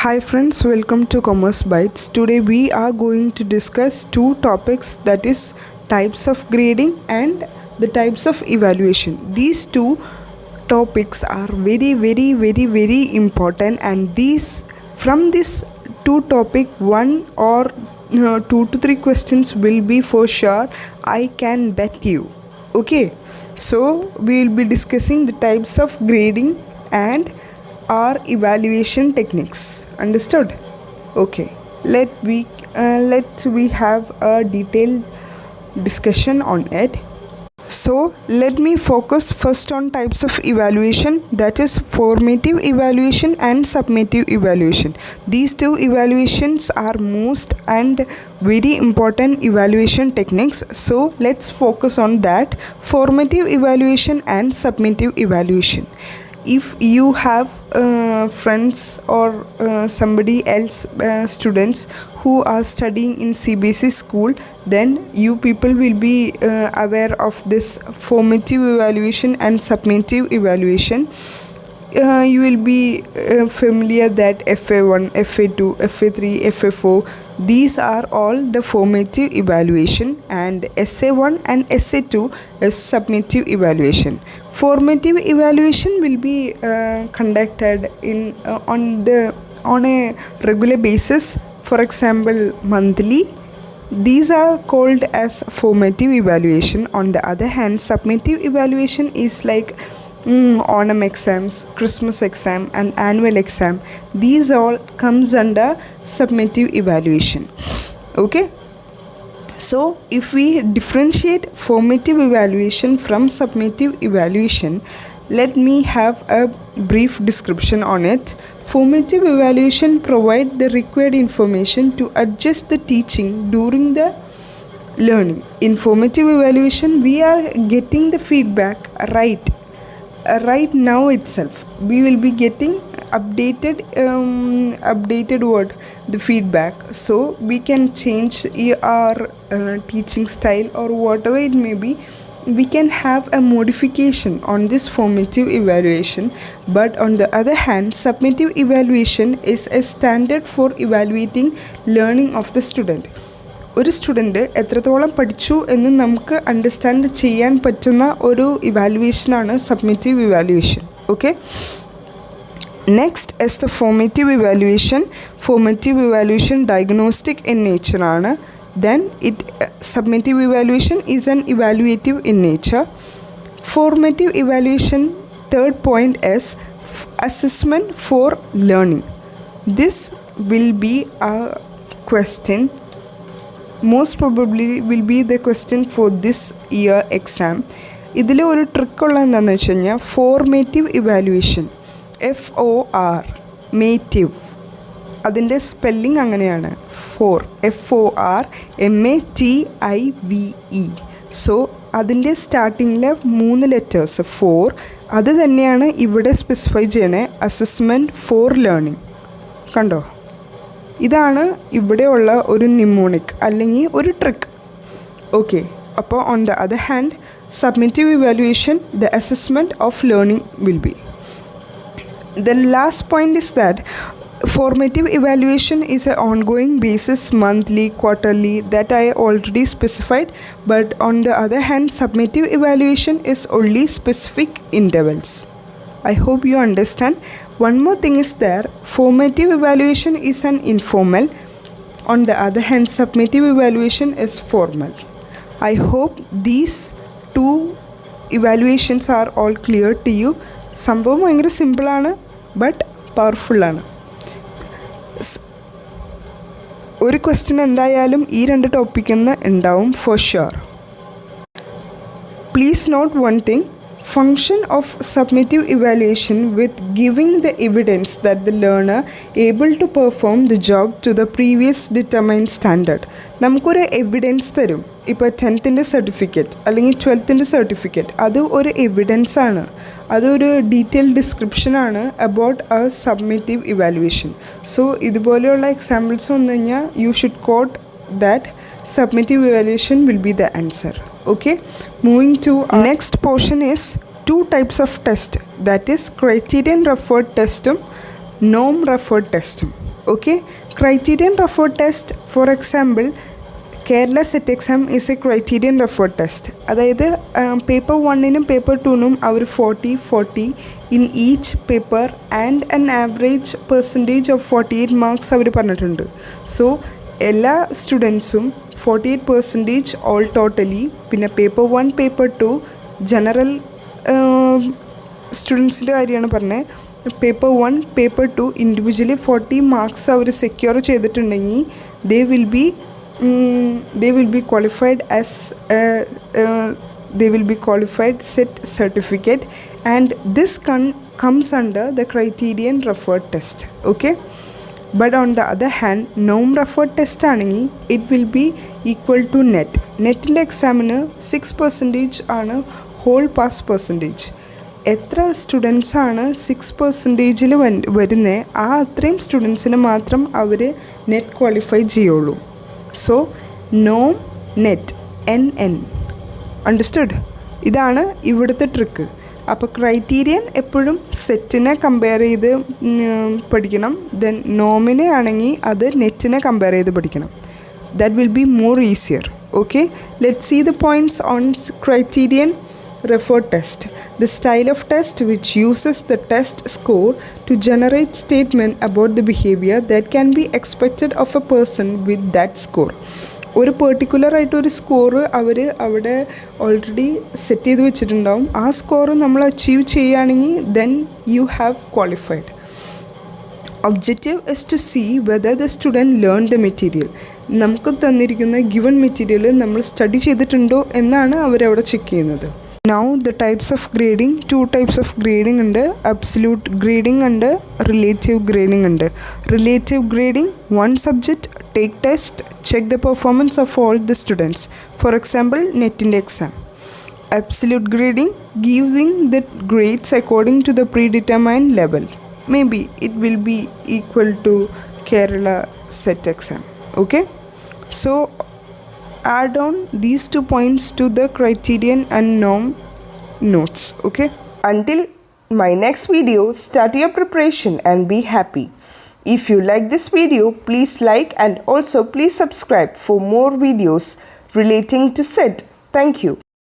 Hi friends, welcome to Commerce Bytes. Today we are going to discuss two topics, that is types of grading and the types of evaluation. These two topics are very important, and these from this two topic one or two to three questions will be for sure, I can bet you. Okay, so we will be discussing the types of grading and our evaluation techniques. Understood? Okay, let we have a detailed discussion on it. So let me focus first on types of evaluation, that is formative evaluation and summative evaluation. These two evaluations are most and very important evaluation techniques. So let's focus on that, formative evaluation and summative evaluation. If you have friends or somebody else students who are studying in CBSE school, then you people will be aware of this formative evaluation and summative evaluation. You will be familiar that FA1, FA2, FA3, FA4, these are all the formative evaluation, and SA1 and SA2 is summative evaluation. Formative evaluation will be conducted in on a regular basis, for example monthly. These are called as formative evaluation. On the other hand, summative evaluation is like Onam exams, Christmas exam and annual exam. These all comes under summative evaluation. Okay, so if we differentiate formative evaluation from summative evaluation, let me have a brief description on it. Formative evaluation provides the required information to adjust the teaching during the learning. In formative evaluation, we are getting the feedback right now itself. We will be getting updated the feedback, so we can change our teaching style or whatever it may be. We can have a modification on this formative evaluation. But on the other hand, summative evaluation is a standard for evaluating learning of the student. ഒരു student എത്രത്തോളം പഠിച്ചു എന്ന് നമുക്ക് understand ചെയ്യാൻ പറ്റുന്ന ഒരു ഇവാലുവേഷനാണ് summative evaluation. Okay, next is the formative evaluation. Formative evaluation diagnostic in nature ആണ്. Then summative evaluation is an evaluative in nature. Formative evaluation third point is assessment for learning. This will be a question, most probably will be the question for this year exam. ഇതിൽ ഒരു ട്രിക്കുള്ള എന്താണെന്ന് വെച്ച് കഴിഞ്ഞാൽ formative evaluation, FOR മേറ്റീവ്, അതിൻ്റെ spelling അങ്ങനെയാണ്, FOR MATIVE. So അതിൻ്റെ സ്റ്റാർട്ടിങ്ങിലെ 3 letters 4, അത് തന്നെയാണ് ഇവിടെ സ്പെസിഫൈ ചെയ്യണേ, അസസ്മെൻറ്റ് ഫോർ ലേണിംഗ്. കണ്ടോ, ഇതാണ് ഇവിടെയുള്ള ഒരു നിമോണിക് അല്ലെങ്കിൽ ഒരു ട്രിക്ക്. ഓക്കെ, അപ്പോൾ on the other hand summative evaluation, the assessment of learning will be. The last point is that formative evaluation is an ongoing basis, monthly, quarterly, that I already specified. But on the other hand, summative evaluation is only specific intervals. I hope you understand. One more thing is there, formative evaluation is an informal. On the other hand, summative evaluation is formal. I hope these two evaluations are all clear to you. സംഭവം ഭയങ്കര സിമ്പിളാണ്, but പവർഫുള്ളാണ്. ഒരു question എന്തായാലും ഈ 2 ടോപ്പിക്കിൽ നിന്ന് ഉണ്ടാവും for sure. Please note one thing, function of summative evaluation with giving the evidence that the learner able to perform the job to the previous determined standard. നമുക്കൊരു എവിഡൻസ് തരും. ഇപ്പോൾ 10th സർട്ടിഫിക്കറ്റ് അല്ലെങ്കിൽ 12th certificate, അത് ഒരു evidence ആണ്, അതൊരു detail ഡിസ്ക്രിപ്ഷനാണ് about a summative evaluation. So ഇതുപോലെയുള്ള എക്സാമ്പിൾസ് വന്നു കഴിഞ്ഞാൽ you should quote that summative evaluation will be the answer. Okay, moving to our next portion is 2 types of test, that is criterion referred testum, norm referred testum. Okay, criterion referred test, for example, Kerala set exam is a criterion referred test. അതായത് paper 1നും paper 2നും അവർ 40 in each paper and an average percentage of 48 marks അവർ പറഞ്ഞിട്ടുണ്ട്. So എല്ലാ സ്റ്റുഡൻസും 48% all totally. പിന്നെ paper 1 paper 2 general സ്റ്റുഡൻസിൻ്റെ കാര്യമാണ് പറഞ്ഞത്. പേപ്പർ 1 പേപ്പർ 2 ഇൻഡിവിജ്വലി 40 മാർക്സ് അവർ സെക്യൂർ ചെയ്തിട്ടുണ്ടെങ്കിൽ they will be qualified as they will be qualified set certificate, and this comes under the criterion referred test. Okay, but on the other hand, norm referred test ആണെങ്കിൽ it will be equal to നെറ്റിൻ്റെ എക്സാമിന് 6% ആണ് whole pass percentage. എത്ര സ്റ്റുഡൻസാണ് 6%-ൽ വരുന്നത് ആ അത്രയും സ്റ്റുഡൻസിന് മാത്രം അവർ നെറ്റ് ക്വാളിഫൈ ചെയ്യുള്ളൂ. സോ നോം നെറ്റ് NN അണ്ടർസ്റ്റുഡ്. ഇതാണ് ഇവിടുത്തെ ട്രിക്ക്. അപ്പോൾ ക്രൈറ്റീരിയൻ എപ്പോഴും സെറ്റിനെ കമ്പയർ ചെയ്ത് പഠിക്കണം. ദെൻ നോമിനെ ആണെങ്കിൽ അത് നെറ്റിനെ കമ്പയർ ചെയ്ത് പഠിക്കണം. That will be more easier. Okay, let's see the points on criterion referred test. The style of test which uses the test score to generate statement about the behavior that can be expected of a person with that score. ഒരു particular ആയിട്ടൊരു score അവർ അവിടെ already set ചെയ്ത് വെച്ചിട്ടുണ്ടാവും. ആ score നമ്മൾ achieve ചെയ്യുകയാണെങ്കിൽ then you have qualified. Objective is to see whether the student learn the material. നമുക്ക് തന്നിരിക്കുന്ന ഗിവൺ മെറ്റീരിയൽ നമ്മൾ സ്റ്റഡി ചെയ്തിട്ടുണ്ടോ എന്നാണ് അവരവിടെ ചെക്ക് ചെയ്യുന്നത്. Now the types of grading, 2 types of grading ഉണ്ട്. Absolute grading ഉണ്ട്, relative grading ഉണ്ട്. Relative grading, one subject, take test, check the performance of all the students. For example, നെറ്റിൻ്റെ exam. Absolute grading, giving the grades according to the predetermined level. Maybe it will be equal to Kerala set exam. Okay, so add on these 2 points to the criterion and norm notes. Okay, until my next video, start your preparation and be happy. If you like this video, please like and also please subscribe for more videos relating to SET. Thank you.